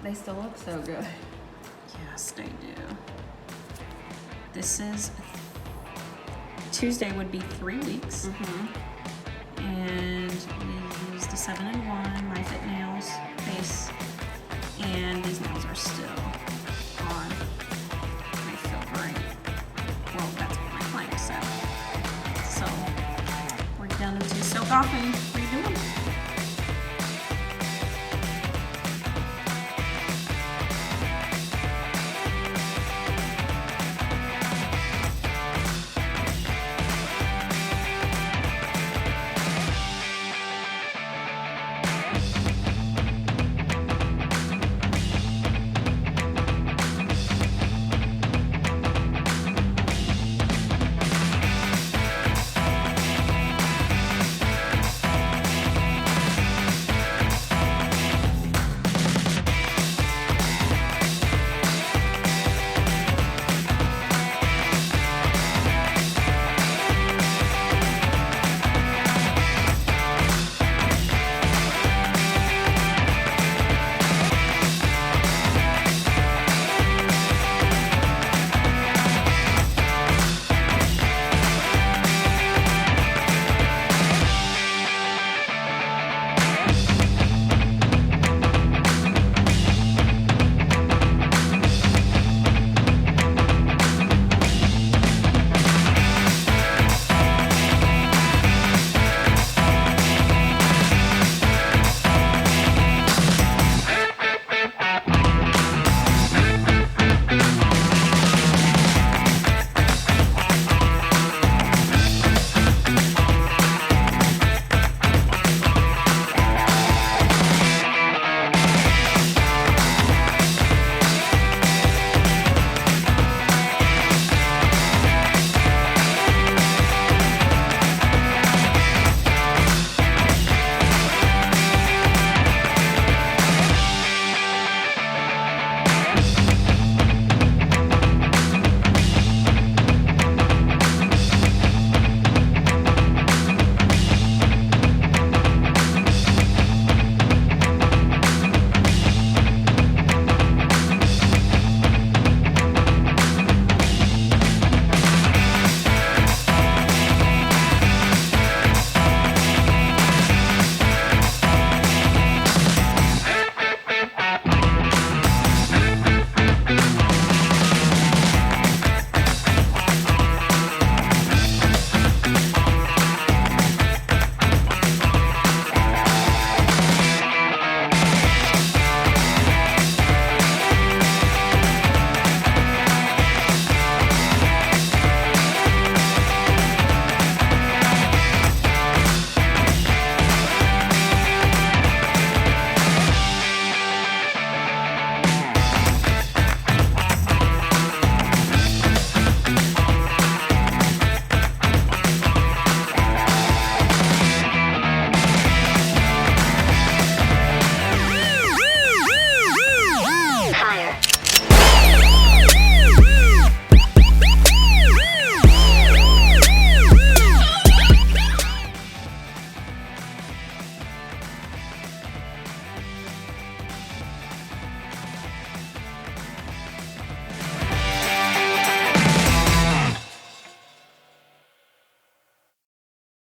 They still look so good. Yes, they do. This is, Tuesday would be 3 weeks. And we used a 7-in-1 MyFit Nails base. And these nails are still on. They feel great. Well, that's what my client said. So we're going to soak off in